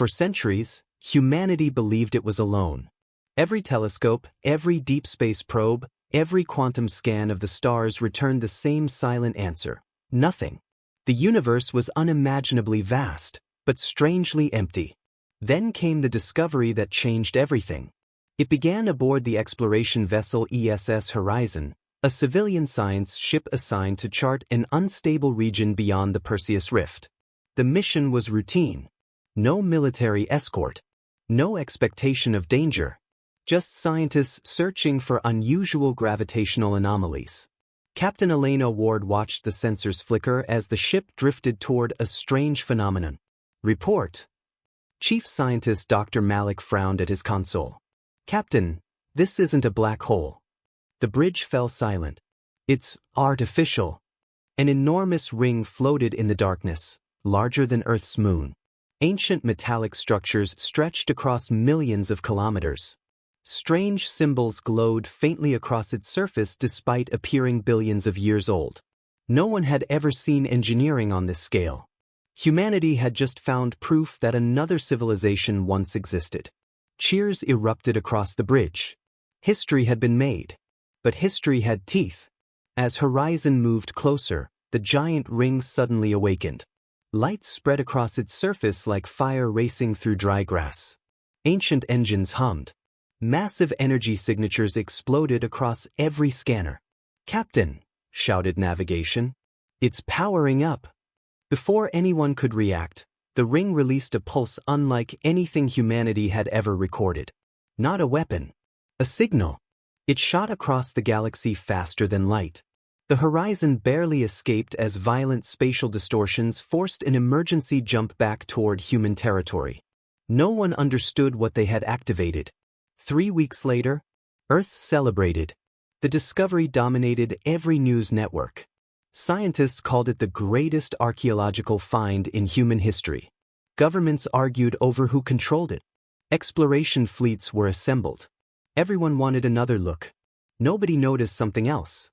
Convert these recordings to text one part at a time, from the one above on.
For centuries, humanity believed it was alone. Every telescope, every deep space probe, every quantum scan of the stars returned the same silent answer: nothing. The universe was unimaginably vast, but strangely empty. Then came the discovery that changed everything. It began aboard the exploration vessel ESS Horizon, a civilian science ship assigned to chart an unstable region beyond the Perseus Rift. The mission was routine. No military escort. No expectation of danger. Just scientists searching for unusual gravitational anomalies. Captain Elena Ward watched the sensors flicker as the ship drifted toward a strange phenomenon. Report. Chief Scientist Dr. Malik frowned at his console. Captain, this isn't a black hole. The bridge fell silent. It's artificial. An enormous ring floated in the darkness, larger than Earth's moon. Ancient metallic structures stretched across millions of kilometers. Strange symbols glowed faintly across its surface despite appearing billions of years old. No one had ever seen engineering on this scale. Humanity had just found proof that another civilization once existed. Cheers erupted across the bridge. History had been made. But history had teeth. As Horizon moved closer, the giant ring suddenly awakened. Light spread across its surface like fire racing through dry grass. Ancient engines hummed. Massive energy signatures exploded across every scanner. Captain, shouted navigation. It's powering up. Before anyone could react, the ring released a pulse unlike anything humanity had ever recorded. Not a weapon. A signal. It shot across the galaxy faster than light. The horizon barely escaped as violent spatial distortions forced an emergency jump back toward human territory. No one understood what they had activated. 3 weeks later, Earth celebrated. The discovery dominated every news network. Scientists called it the greatest archaeological find in human history. Governments argued over who controlled it. Exploration fleets were assembled. Everyone wanted another look. Nobody noticed something else.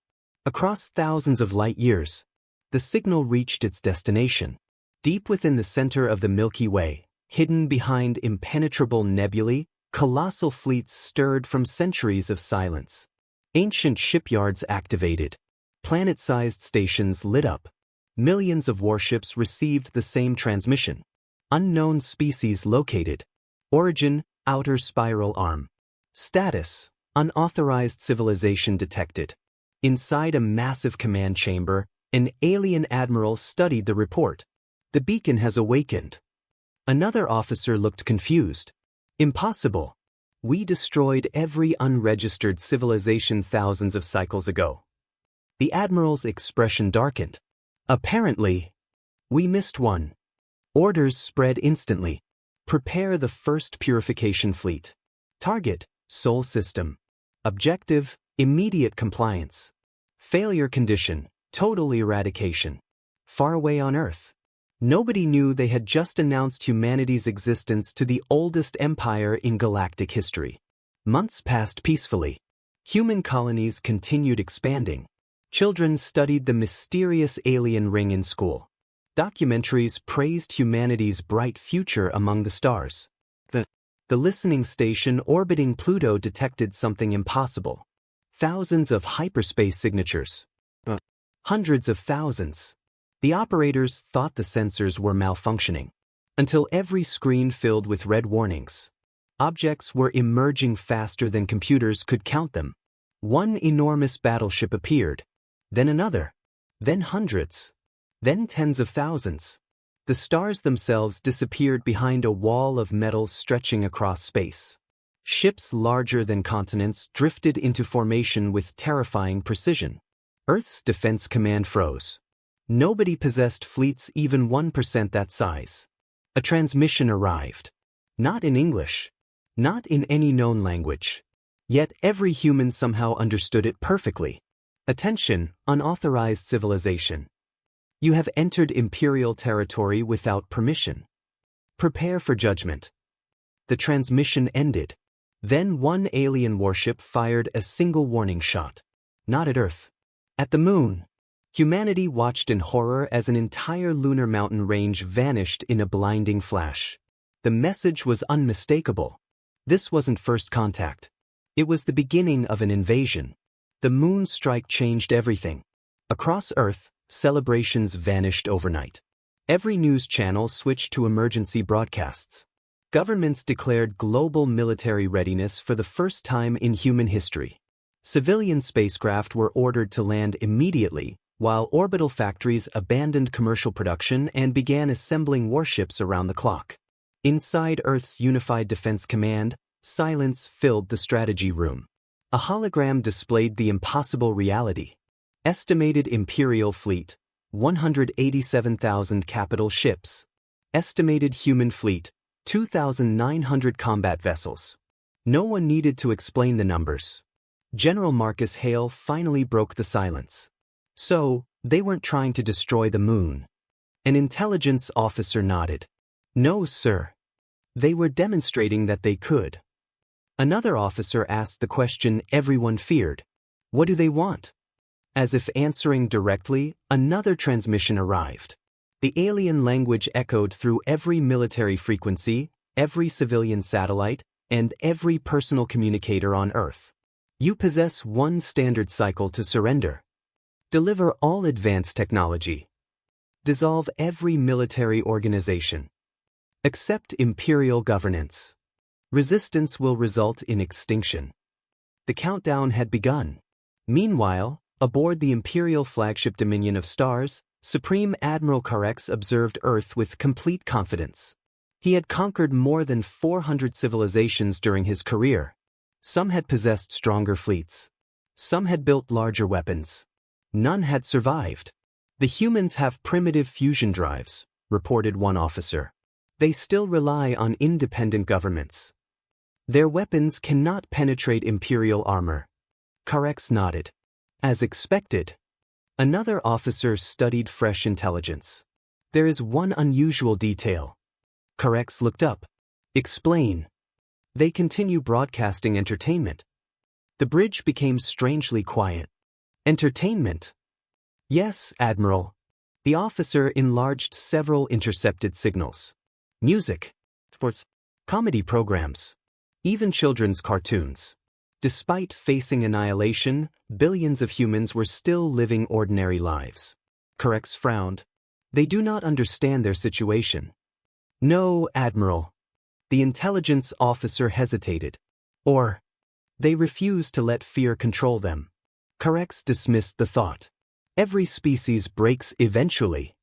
Across thousands of light years, the signal reached its destination. Deep within the center of the Milky Way, hidden behind impenetrable nebulae, colossal fleets stirred from centuries of silence. Ancient shipyards activated. Planet-sized stations lit up. Millions of warships received the same transmission. Unknown species located. Origin, outer spiral arm. Status, unauthorized civilization detected. Inside a massive command chamber, an alien admiral studied the report. The beacon has awakened. Another officer looked confused. Impossible. We destroyed every unregistered civilization thousands of cycles ago. The admiral's expression darkened. Apparently, we missed one. Orders spread instantly. Prepare the first purification fleet. Target, Sol system. Objective, immediate compliance. Failure condition, total eradication. Far away on Earth. Nobody knew they had just announced humanity's existence to the oldest empire in galactic history. Months passed peacefully. Human colonies continued expanding. Children studied the mysterious alien ring in school. Documentaries praised humanity's bright future among the stars. The listening station orbiting Pluto detected something impossible. Thousands of hyperspace signatures. Hundreds of thousands. The operators thought the sensors were malfunctioning, until every screen filled with red warnings. Objects were emerging faster than computers could count them. One enormous battleship appeared, then another, then hundreds, then tens of thousands. The stars themselves disappeared behind a wall of metal stretching across space. Ships larger than continents drifted into formation with terrifying precision. Earth's defense command froze. Nobody possessed fleets even 1% that size. A transmission arrived. Not in English. Not in any known language. Yet every human somehow understood it perfectly. Attention, unauthorized civilization. You have entered Imperial territory without permission. Prepare for judgment. The transmission ended. Then one alien warship fired a single warning shot. Not at Earth. At the Moon. Humanity watched in horror as an entire lunar mountain range vanished in a blinding flash. The message was unmistakable. This wasn't first contact. It was the beginning of an invasion. The moon strike changed everything. Across Earth, celebrations vanished overnight. Every news channel switched to emergency broadcasts. Governments declared global military readiness for the first time in human history. Civilian spacecraft were ordered to land immediately, while orbital factories abandoned commercial production and began assembling warships around the clock. Inside Earth's Unified Defense Command, silence filled the strategy room. A hologram displayed the impossible reality. Estimated Imperial fleet, 187,000 capital ships. Estimated human fleet, 2,900 combat vessels. No one needed to explain the numbers. General Marcus Hale finally broke the silence. So, they weren't trying to destroy the moon. An intelligence officer nodded. No, sir. They were demonstrating that they could. Another officer asked the question everyone feared. What do they want? As if answering directly, another transmission arrived. The alien language echoed through every military frequency, every civilian satellite, and every personal communicator on Earth. You possess one standard cycle to surrender. Deliver all advanced technology. Dissolve every military organization. Accept imperial governance. Resistance will result in extinction. The countdown had begun. Meanwhile, aboard the Imperial flagship Dominion of Stars, Supreme Admiral Carex observed Earth with complete confidence. He had conquered more than 400 civilizations during his career. Some had possessed stronger fleets. Some had built larger weapons. None had survived. The humans have primitive fusion drives, reported one officer. They still rely on independent governments. Their weapons cannot penetrate Imperial armor. Carex nodded. As expected. Another officer studied fresh intelligence. There is one unusual detail. Carex looked up. Explain. They continue broadcasting entertainment. The bridge became strangely quiet. Entertainment? Yes, Admiral. The officer enlarged several intercepted signals. Music, sports, comedy programs, even children's cartoons. Despite facing annihilation, billions of humans were still living ordinary lives. Carex frowned. They do not understand their situation. No, Admiral. The intelligence officer hesitated. Or, they refuse to let fear control them. Carex dismissed the thought. Every species breaks eventually.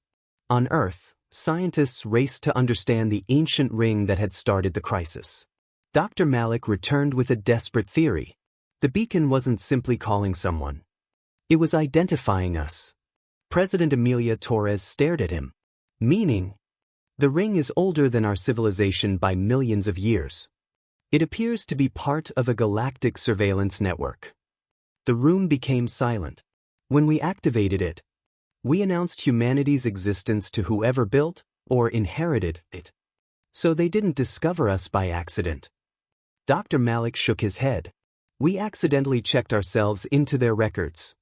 On Earth, scientists raced to understand the ancient ring that had started the crisis. Dr. Malik returned with a desperate theory. The beacon wasn't simply calling someone. It was identifying us. President Amelia Torres stared at him. Meaning, the ring is older than our civilization by millions of years. It appears to be part of a galactic surveillance network. The room became silent. When we activated it, we announced humanity's existence to whoever built or inherited it. So they didn't discover us by accident. Dr. Malik shook his head. We accidentally checked ourselves into their records.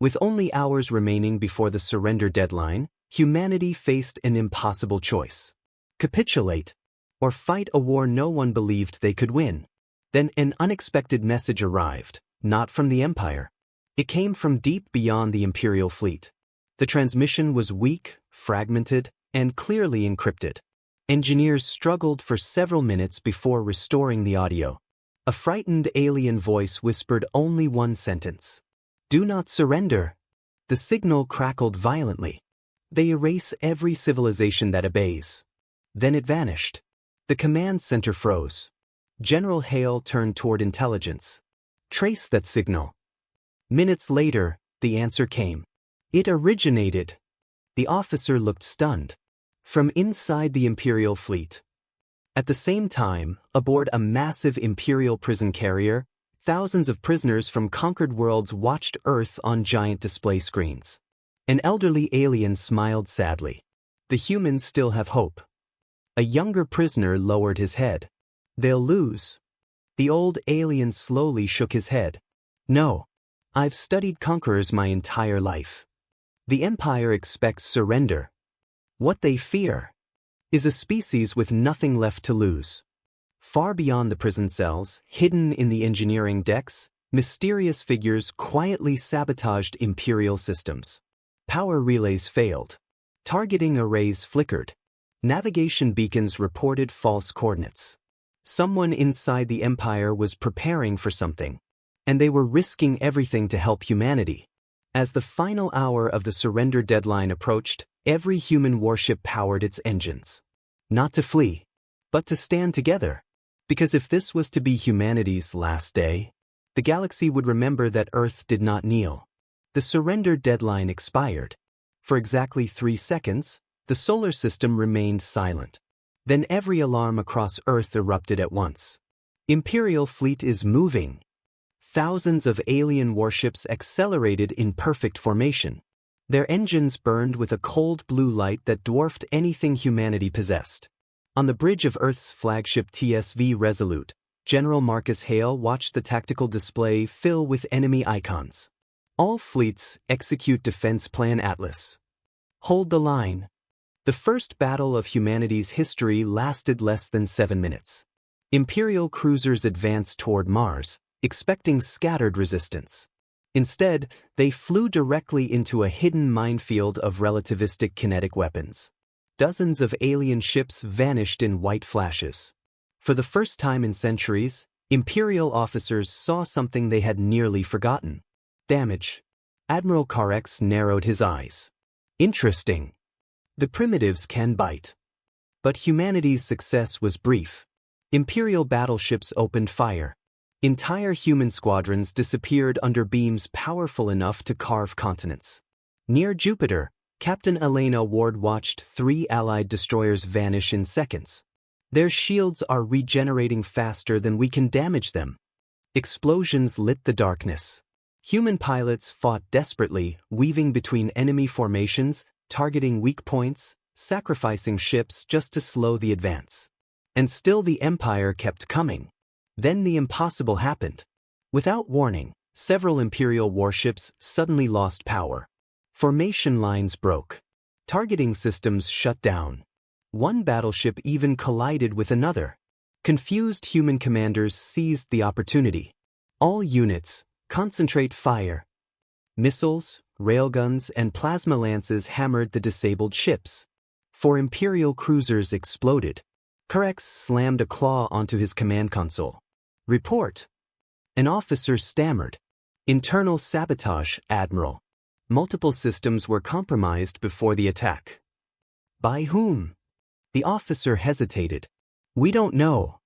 With only hours remaining before the surrender deadline, humanity faced an impossible choice. Capitulate, or fight a war no one believed they could win. Then an unexpected message arrived, not from the Empire. It came from deep beyond the Imperial fleet. The transmission was weak, fragmented, and clearly encrypted. Engineers struggled for several minutes before restoring the audio. A frightened alien voice whispered only one sentence. Do not surrender. The signal crackled violently. They erase every civilization that obeys. Then it vanished. The command center froze. General Hale turned toward intelligence. Trace that signal. Minutes later, the answer came. It originated. The officer looked stunned. From inside the Imperial fleet. At the same time, aboard a massive Imperial prison carrier, thousands of prisoners from conquered worlds watched Earth on giant display screens. An elderly alien smiled sadly. The humans still have hope. A younger prisoner lowered his head. They'll lose. The old alien slowly shook his head. No. I've studied conquerors my entire life. The Empire expects surrender. What they fear is a species with nothing left to lose. Far beyond the prison cells, hidden in the engineering decks, mysterious figures quietly sabotaged Imperial systems. Power relays failed. Targeting arrays flickered. Navigation beacons reported false coordinates. Someone inside the Empire was preparing for something, and they were risking everything to help humanity. As the final hour of the surrender deadline approached, every human warship powered its engines. Not to flee, but to stand together. Because if this was to be humanity's last day, the galaxy would remember that Earth did not kneel. The surrender deadline expired. For exactly 3 seconds, the solar system remained silent. Then every alarm across Earth erupted at once. Imperial fleet is moving. Thousands of alien warships accelerated in perfect formation. Their engines burned with a cold blue light that dwarfed anything humanity possessed. On the bridge of Earth's flagship TSV Resolute, General Marcus Hale watched the tactical display fill with enemy icons. All fleets execute Defense Plan Atlas. Hold the line. The first battle of humanity's history lasted less than 7 minutes. Imperial cruisers advanced toward Mars, expecting scattered resistance. Instead, they flew directly into a hidden minefield of relativistic kinetic weapons. Dozens of alien ships vanished in white flashes. For the first time in centuries, Imperial officers saw something they had nearly forgotten. Damage. Admiral Carex narrowed his eyes. Interesting. The primitives can bite. But humanity's success was brief. Imperial battleships opened fire. Entire human squadrons disappeared under beams powerful enough to carve continents. Near Jupiter, Captain Elena Ward watched 3 Allied destroyers vanish in seconds. Their shields are regenerating faster than we can damage them. Explosions lit the darkness. Human pilots fought desperately, weaving between enemy formations, targeting weak points, sacrificing ships just to slow the advance. And still the Empire kept coming. Then the impossible happened. Without warning, several Imperial warships suddenly lost power. Formation lines broke. Targeting systems shut down. One battleship even collided with another. Confused human commanders seized the opportunity. All units, concentrate fire. Missiles, railguns, and plasma lances hammered the disabled ships. 4 Imperial cruisers exploded. Carex slammed a claw onto his command console. Report. An officer stammered. Internal sabotage, Admiral. Multiple systems were compromised before the attack. By whom? The officer hesitated. We don't know.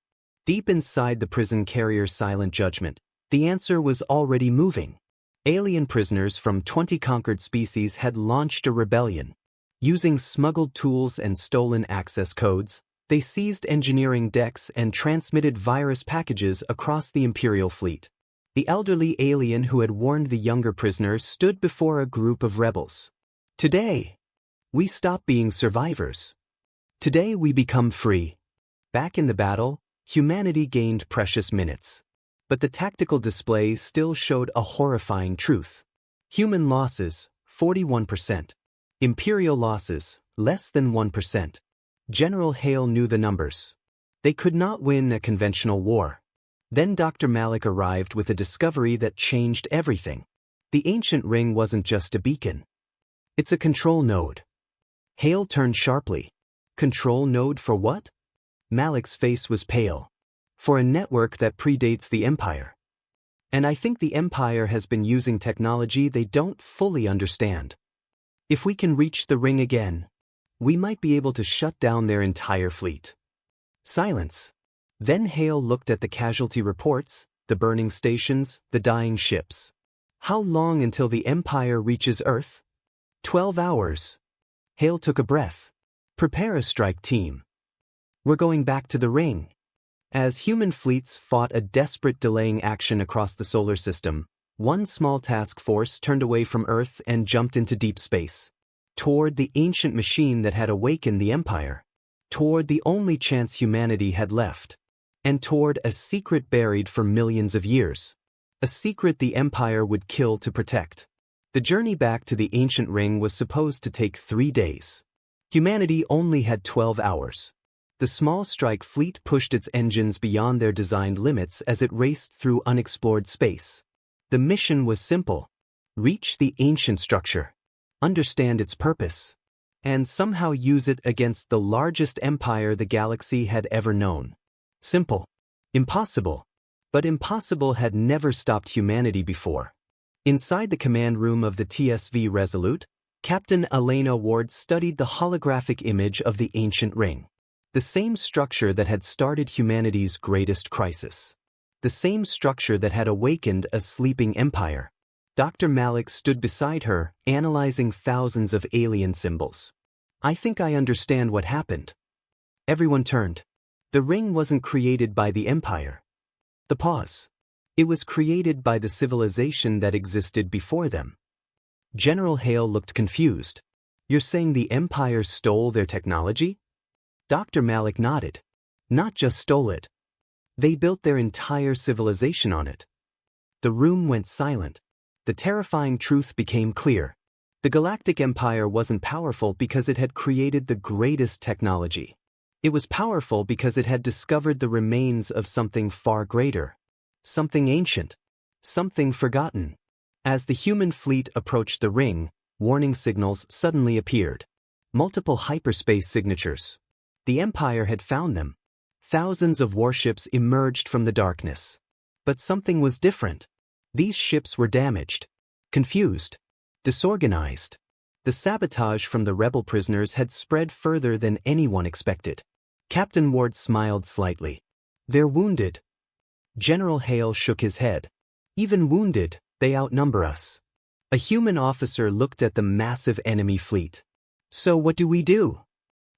Deep inside the prison carrier's silent judgment, the answer was already moving. Alien prisoners from 20 conquered species had launched a rebellion. Using smuggled tools and stolen access codes, they seized engineering decks and transmitted virus packages across the Imperial fleet. The elderly alien who had warned the younger prisoner stood before a group of rebels. Today, we stop being survivors. Today we become free. Back in the battle, humanity gained precious minutes. But the tactical display still showed a horrifying truth. Human losses, 41%. Imperial losses, less than 1%. General Hale knew the numbers. They could not win a conventional war. Then Dr. Malik arrived with a discovery that changed everything. The ancient ring wasn't just a beacon. It's a control node. Hale turned sharply. Control node for what? Malik's face was pale. For a network that predates the Empire. And I think the Empire has been using technology they don't fully understand. If we can reach the ring again, we might be able to shut down their entire fleet. Silence. Then Hale looked at the casualty reports, the burning stations, the dying ships. How long until the Empire reaches Earth? 12 hours. Hale took a breath. Prepare a strike team. We're going back to the ring. As human fleets fought a desperate delaying action across the solar system, one small task force turned away from Earth and jumped into deep space. Toward the ancient machine that had awakened the Empire. Toward the only chance humanity had left. And toward a secret buried for millions of years. A secret the Empire would kill to protect. The journey back to the ancient ring was supposed to take 3 days. Humanity only had 12 hours. The small strike fleet pushed its engines beyond their designed limits as it raced through unexplored space. The mission was simple: reach the ancient structure, understand its purpose, and somehow use it against the largest empire the galaxy had ever known. Simple. Impossible. But impossible had never stopped humanity before. Inside the command room of the TSV Resolute, Captain Elena Ward studied the holographic image of the ancient ring. The same structure that had started humanity's greatest crisis. The same structure that had awakened a sleeping empire. Dr. Malik stood beside her, analyzing thousands of alien symbols. "I think I understand what happened." Everyone turned. The ring wasn't created by the empire. The pause. It was created by the civilization that existed before them. General Hale looked confused. "You're saying the empire stole their technology?" Dr. Malik nodded. "Not just stole it. They built their entire civilization on it." The room went silent. The terrifying truth became clear. The Galactic Empire wasn't powerful because it had created the greatest technology. It was powerful because it had discovered the remains of something far greater. Something ancient. Something forgotten. As the human fleet approached the ring, warning signals suddenly appeared. Multiple hyperspace signatures. The Empire had found them. Thousands of warships emerged from the darkness. But something was different. These ships were damaged, confused, disorganized. The sabotage from the rebel prisoners had spread further than anyone expected. Captain Ward smiled slightly. "They're wounded." General Hale shook his head. "Even wounded, they outnumber us." A human officer looked at the massive enemy fleet. "So what do we do?"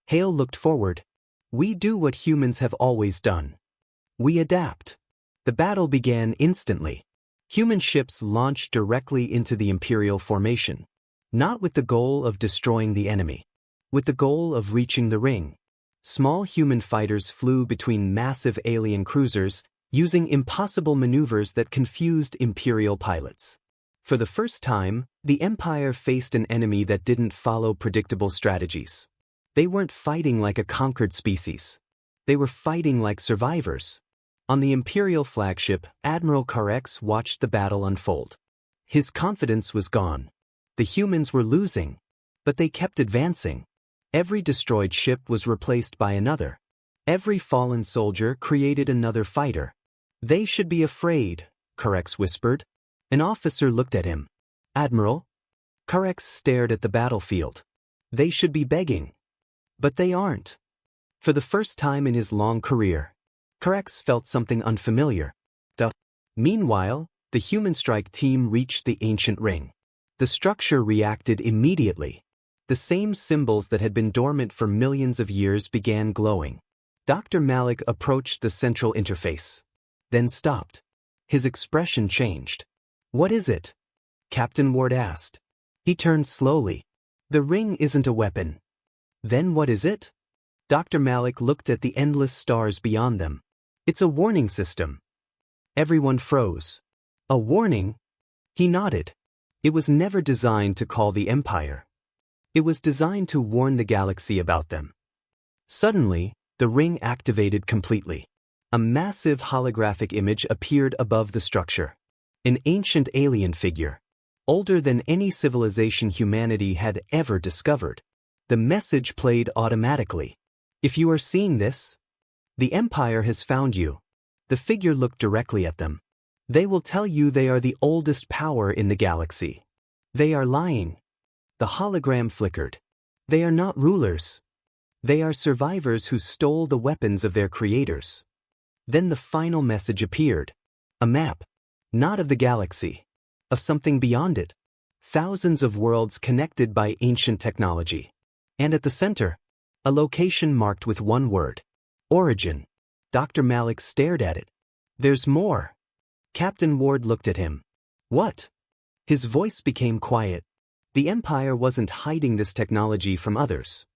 Hale looked forward. "We do what humans have always done. We adapt." The battle began instantly. Human ships launched directly into the Imperial formation. Not with the goal of destroying the enemy. With the goal of reaching the ring. Small human fighters flew between massive alien cruisers, using impossible maneuvers that confused Imperial pilots. For the first time, the Empire faced an enemy that didn't follow predictable strategies. They weren't fighting like a conquered species. They were fighting like survivors. On the Imperial flagship, Admiral Karex watched the battle unfold. His confidence was gone. The humans were losing. But they kept advancing. Every destroyed ship was replaced by another. Every fallen soldier created another fighter. "They should be afraid," Karex whispered. An officer looked at him. "Admiral?" Karex stared at the battlefield. "They should be begging." But they aren't. For the first time in his long career, Karex felt something unfamiliar. Meanwhile, the human strike team reached the ancient ring. The structure reacted immediately. The same symbols that had been dormant for millions of years began glowing. Dr. Malik approached the central interface. Then stopped. His expression changed. "What is it?" Captain Ward asked. He turned slowly. "The ring isn't a weapon." "Then what is it?" Dr. Malik looked at the endless stars beyond them. "It's a warning system." Everyone froze. "A warning?" He nodded. "It was never designed to call the Empire. It was designed to warn the galaxy about them." Suddenly, the ring activated completely. A massive holographic image appeared above the structure. An ancient alien figure. Older than any civilization humanity had ever discovered. The message played automatically. "If you are seeing this, the Empire has found you." The figure looked directly at them. "They will tell you they are the oldest power in the galaxy. They are lying." The hologram flickered. "They are not rulers. They are survivors who stole the weapons of their creators." Then the final message appeared. A map. Not of the galaxy. Of something beyond it. Thousands of worlds connected by ancient technology. And at the center, a location marked with one word. Origin. Dr. Malik stared at it. "There's more." Captain Ward looked at him. "What?" His voice became quiet. The Empire wasn't hiding this technology from others.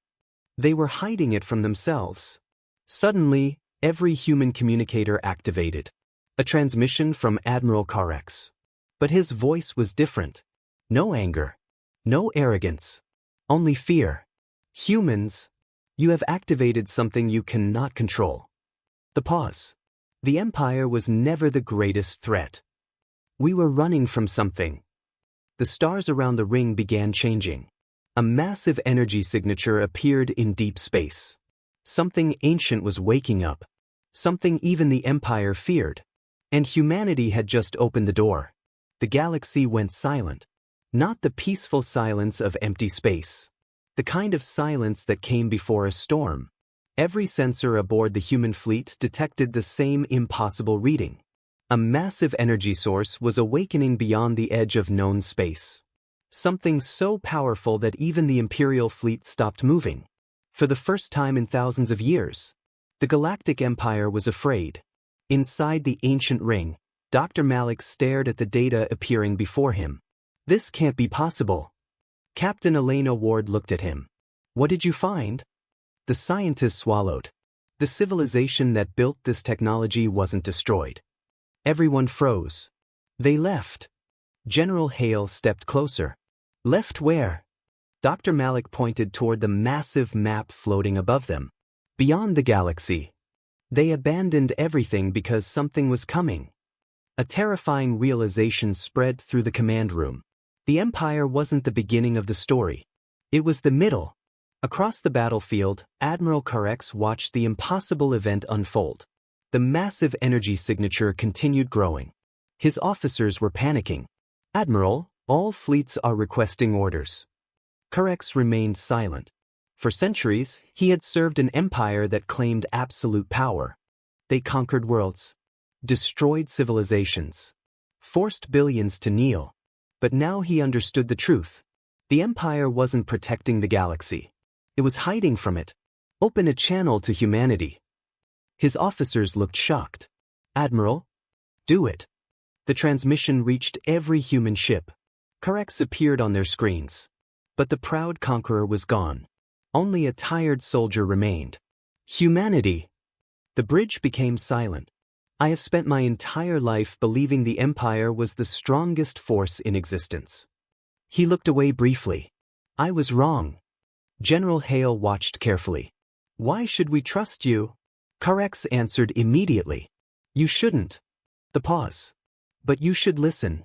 They were hiding it from themselves. Suddenly, every human communicator activated. A transmission from Admiral Karex. But his voice was different. No anger. No arrogance. Only fear. Humans, you have activated something you cannot control. The pause. The Empire was never the greatest threat. We were running from something. The stars around the ring began changing. A massive energy signature appeared in deep space. Something ancient was waking up. Something even the Empire feared. And humanity had just opened the door. The galaxy went silent. Not the peaceful silence of empty space. The kind of silence that came before a storm. Every sensor aboard the human fleet detected the same impossible reading. A massive energy source was awakening beyond the edge of known space. Something so powerful that even the Imperial fleet stopped moving. For the first time in thousands of years, the Galactic Empire was afraid. Inside the ancient ring, Dr. Malik stared at the data appearing before him. This can't be possible. Captain Elena Ward looked at him. What did you find? The scientist swallowed. The civilization that built this technology wasn't destroyed. Everyone froze. They left. General Hale stepped closer. Left where? Dr. Malik pointed toward the massive map floating above them. Beyond the galaxy. They abandoned everything because something was coming. A terrifying realization spread through the command room. The Empire wasn't the beginning of the story. It was the middle. Across the battlefield, Admiral Karex watched the impossible event unfold. The massive energy signature continued growing. His officers were panicking. Admiral, all fleets are requesting orders. Karex remained silent. For centuries, he had served an empire that claimed absolute power. They conquered worlds, destroyed civilizations, forced billions to kneel. But now he understood the truth. The Empire wasn't protecting the galaxy. It was hiding from it. Open a channel to humanity. His officers looked shocked. Admiral? Do it. The transmission reached every human ship. Karex appeared on their screens. But the proud conqueror was gone. Only a tired soldier remained. Humanity. The bridge became silent. I have spent my entire life believing the Empire was the strongest force in existence. He looked away briefly. I was wrong. General Hale watched carefully. Why should we trust you? Karex answered immediately. You shouldn't. The pause. But you should listen.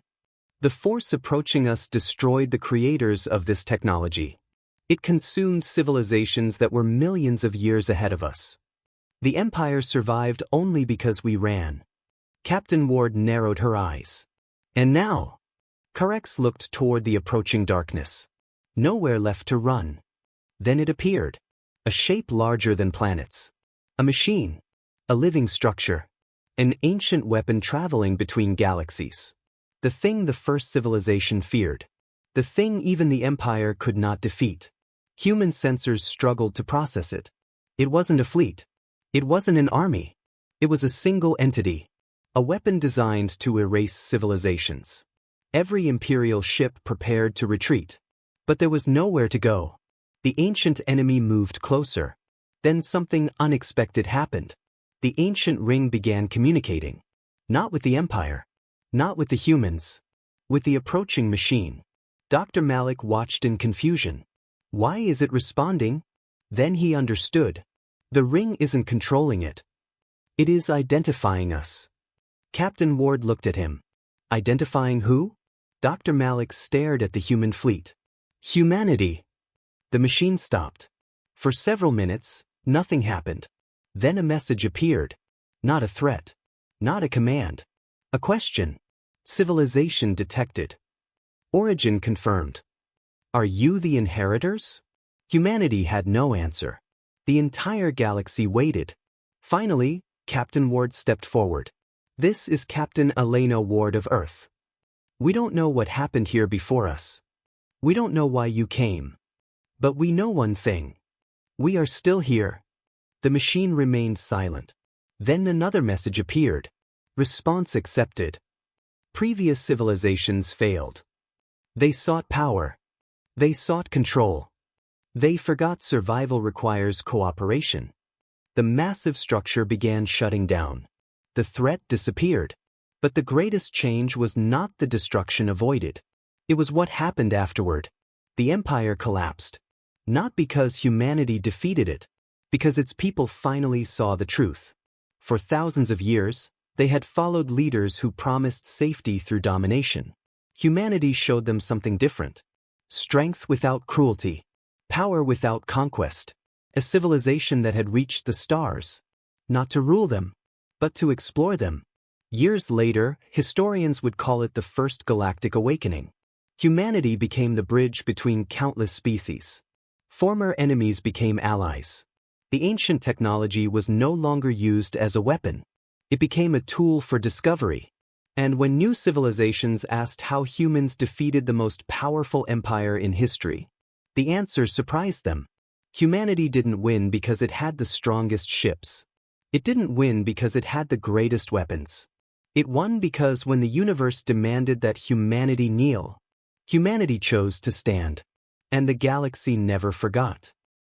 The force approaching us destroyed the creators of this technology. It consumed civilizations that were millions of years ahead of us. The Empire survived only because we ran. Captain Ward narrowed her eyes. And now? Karex looked toward the approaching darkness. Nowhere left to run. Then it appeared. A shape larger than planets. A machine. A living structure. An ancient weapon traveling between galaxies. The thing the first civilization feared. The thing even the Empire could not defeat. Human sensors struggled to process it. It wasn't a fleet. It wasn't an army. It was a single entity. A weapon designed to erase civilizations. Every Imperial ship prepared to retreat. But there was nowhere to go. The ancient enemy moved closer. Then something unexpected happened. The ancient ring began communicating. Not with the Empire. Not with the humans. With the approaching machine. Dr. Malik watched in confusion. Why is it responding? Then he understood. The ring isn't controlling it. It is identifying us. Captain Ward looked at him. Identifying who? Dr. Malik stared at the human fleet. Humanity. The machine stopped. For several minutes, nothing happened. Then a message appeared. Not a threat. Not a command. A question. Civilization detected. Origin confirmed. Are you the inheritors? Humanity had no answer. The entire galaxy waited. Finally, Captain Ward stepped forward. This is Captain Elena Ward of Earth. We don't know what happened here before us. We don't know why you came. But we know one thing. We are still here. The machine remained silent. Then another message appeared. Response accepted. Previous civilizations failed. They sought power. They sought control. They forgot survival requires cooperation. The massive structure began shutting down. The threat disappeared. But the greatest change was not the destruction avoided. It was what happened afterward. The Empire collapsed. Not because humanity defeated it, because its people finally saw the truth. For thousands of years, they had followed leaders who promised safety through domination. Humanity showed them something different. Strength without cruelty. Power without conquest. A civilization that had reached the stars. Not to rule them, but to explore them. Years later, historians would call it the First Galactic Awakening. Humanity became the bridge between countless species. Former enemies became allies. The ancient technology was no longer used as a weapon. It became a tool for discovery. And when new civilizations asked how humans defeated the most powerful empire in history, the answer surprised them. Humanity didn't win because it had the strongest ships. It didn't win because it had the greatest weapons. It won because when the universe demanded that humanity kneel, humanity chose to stand. And the galaxy never forgot.